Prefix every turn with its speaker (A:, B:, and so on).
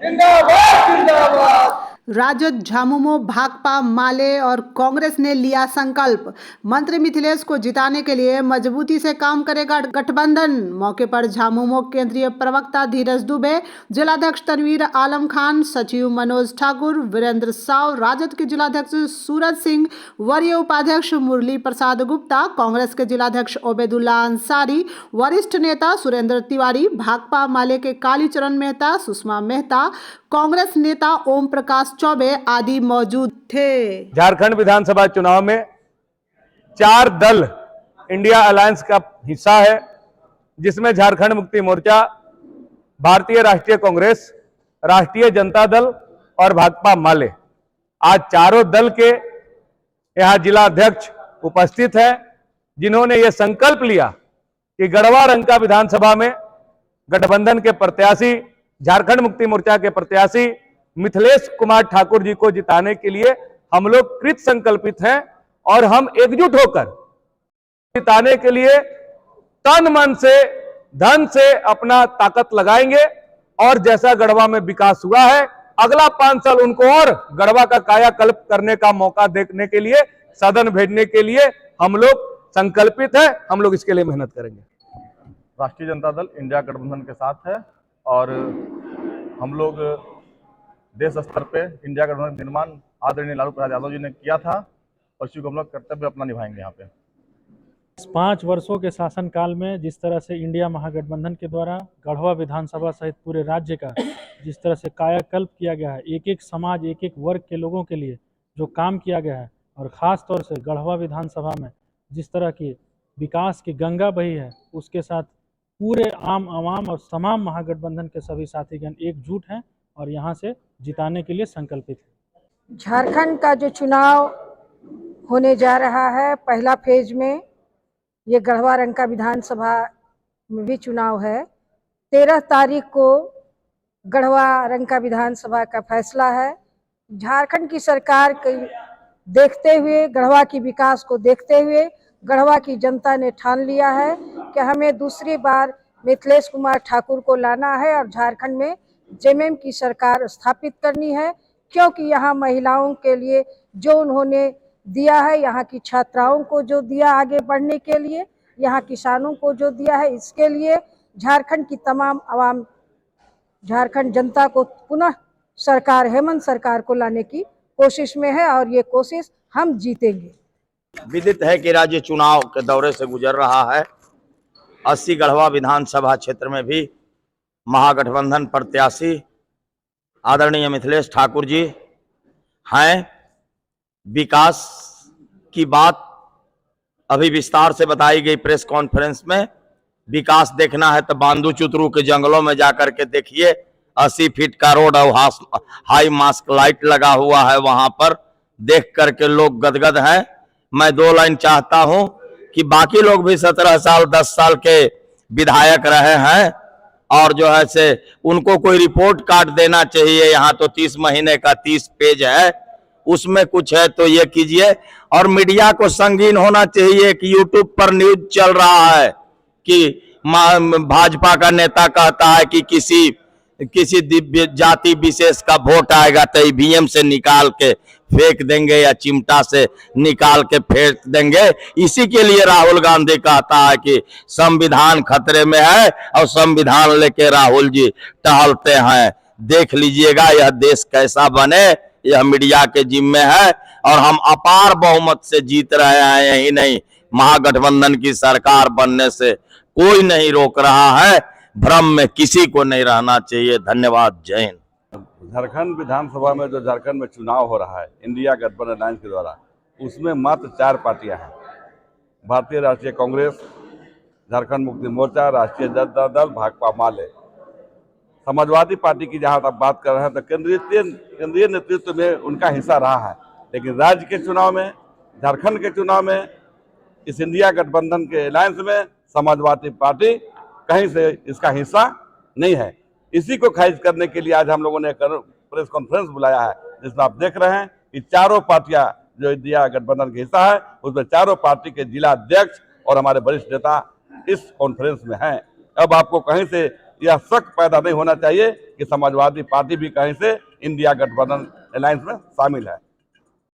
A: जिंदाबाद जिंदाबाद।
B: राजद, झामुमो, भाकपा माले और कांग्रेस ने लिया संकल्प, मंत्री मिथिलेश को जिताने के लिए मजबूती से काम करेगा गठबंधन। मौके पर झामुमो केंद्रीय प्रवक्ता धीरज दुबे, जिलाध्यक्ष तनवीर आलम खान, सचिव मनोज ठाकुर, वीरेंद्र साव, राजद के जिलाध्यक्ष सूरज सिंह, वरीय उपाध्यक्ष मुरली प्रसाद गुप्ता, कांग्रेस के जिलाध्यक्ष ओबेदुल्ला अंसारी, वरिष्ठ नेता सुरेंद्र तिवारी, भाकपा माले के कालीचरण मेहता, सुषमा मेहता, कांग्रेस नेता ओम प्रकाश चौबे आदि मौजूद थे।
C: झारखंड विधानसभा चुनाव में 4 दल इंडिया अलायंस का हिस्सा है, जिसमें झारखंड मुक्ति मोर्चा, भारतीय राष्ट्रीय कांग्रेस, राष्ट्रीय जनता दल और भाकपा माले। आज चारों दल के यहां जिला अध्यक्ष उपस्थित हैं, जिन्होंने यह संकल्प लिया कि गढ़वा रंका विधानसभा में गठबंधन के प्रत्याशी, झारखंड मुक्ति मोर्चा के प्रत्याशी मिथिलेश कुमार ठाकुर जी को जिताने के लिए हम लोग कृत संकल्पित हैं और हम एकजुट होकर जिताने के लिए तन मन से, धन से अपना ताकत लगाएंगे। और जैसा गढ़वा में विकास हुआ है, अगला 5 साल उनको और गढ़वा का कायाकल्प करने का मौका देने के लिए, सदन भेजने के लिए हम लोग संकल्पित है। हम लोग इसके लिए मेहनत करेंगे।
D: राष्ट्रीय जनता दल इंडिया गठबंधन के साथ है और हम लोग देश स्तर पे इंडिया गठबंधन का निर्माण आदरणीय लालू प्रसाद यादव जी ने किया था और इसी को हम लोग कर्तव्य अपना निभाएंगे। यहाँ पे
E: 5 वर्षों के शासनकाल में जिस तरह से इंडिया महागठबंधन के द्वारा गढ़वा विधानसभा सहित पूरे राज्य का जिस तरह से कायाकल्प किया गया है, एक एक समाज, एक एक वर्ग के लोगों के लिए जो काम किया गया है, और ख़ास तौर से गढ़वा विधानसभा में जिस तरह की विकास की गंगा बही है, उसके साथ पूरे आम आवाम और तमाम महागठबंधन के सभी साथीगण एकजुट हैं और यहाँ से जिताने के लिए संकल्पित हैं।
F: झारखंड का जो चुनाव होने जा रहा है, पहला फेज में ये गढ़वा रंका विधानसभा में भी चुनाव है। 13 तारीख को गढ़वा रंका विधानसभा का फैसला है। झारखंड की सरकार के देखते हुए, गढ़वा की विकास को देखते हुए गढ़वा की जनता ने ठान लिया है कि हमें दूसरी बार मिथिलेश कुमार ठाकुर को लाना है और झारखंड में जेएमएम की सरकार स्थापित करनी है। क्योंकि यहाँ महिलाओं के लिए जो उन्होंने दिया है, यहाँ की छात्राओं को जो दिया आगे बढ़ने के लिए, यहाँ किसानों को जो दिया है, इसके लिए झारखंड की तमाम आवाम, झारखंड जनता को पुनः सरकार, हेमंत सरकार को लाने की कोशिश में है और ये कोशिश हम जीतेंगे।
G: विदित है कि राज्य चुनाव के दौरे से गुजर रहा है। 80 गढ़वा विधानसभा क्षेत्र में भी महागठबंधन प्रत्याशी आदरणीय मिथिलेश ठाकुर जी हैं। विकास की बात अभी विस्तार से बताई गई प्रेस कॉन्फ्रेंस में। विकास देखना है तो बांदू चुतरू के जंगलों में जाकर के देखिए। 80 फीट का रोड और हाई मास्क लाइट लगा हुआ है, वहां पर देख करके लोग गदगद हैं। मैं 2 लाइन चाहता हूं कि बाकी लोग भी 17 साल 10 साल के विधायक रहे हैं और जो है से उनको कोई रिपोर्ट कार्ड देना चाहिए। यहाँ तो 30 महीने का 30 पेज है, उसमें कुछ है तो ये कीजिए। और मीडिया को संगीन होना चाहिए कि यूट्यूब पर न्यूज चल रहा है कि भाजपा का नेता कहता है कि किसी दिव्य जाति विशेष का वोट आएगा तो ईवीएम से निकाल के फेंक देंगे या चिमटा से निकाल के फेंक देंगे। इसी के लिए राहुल गांधी कहता है कि संविधान खतरे में है और संविधान लेके राहुल जी टहलते हैं। देख लीजिएगा यह देश कैसा बने, यह मीडिया के जिम्मे है और हम अपार बहुमत से जीत रहे हैं। यही नहीं, महागठबंधन की सरकार बनने से कोई नहीं रोक रहा है। भ्रम में किसी को नहीं रहना चाहिए। धन्यवाद। जय हिंद।
D: झारखंड विधानसभा में जो झारखंड में चुनाव हो रहा है इंडिया गठबंधन अलायंस के द्वारा, उसमें मात्र 4 पार्टियां हैं। भारतीय राष्ट्रीय कांग्रेस, झारखंड मुक्ति मोर्चा, राष्ट्रीय जनता दल, भाकपा माले। समाजवादी पार्टी की जहां तक बात कर रहे हैं तो केंद्रीय नेतृत्व में उनका हिस्सा रहा है, लेकिन राज्य के चुनाव में, झारखंड के चुनाव में, इस इंडिया गठबंधन के अलायंस में समाजवादी पार्टी कहीं से इसका हिस्सा नहीं है। इसी को खारिज करने के लिए आज हम लोगों ने प्रेस कॉन्फ्रेंस बुलाया है, जिसमें आप देख रहे हैं कि चारों पार्टियां जो इंडिया गठबंधन का हिस्सा है, उसमें चारों पार्टी के जिला अध्यक्ष और हमारे वरिष्ठ नेता इस कॉन्फ्रेंस में हैं। अब आपको कहीं से यह शक पैदा नहीं होना चाहिए कि समाजवादी पार्टी भी कहीं से इंडिया गठबंधन अलायंस में शामिल है।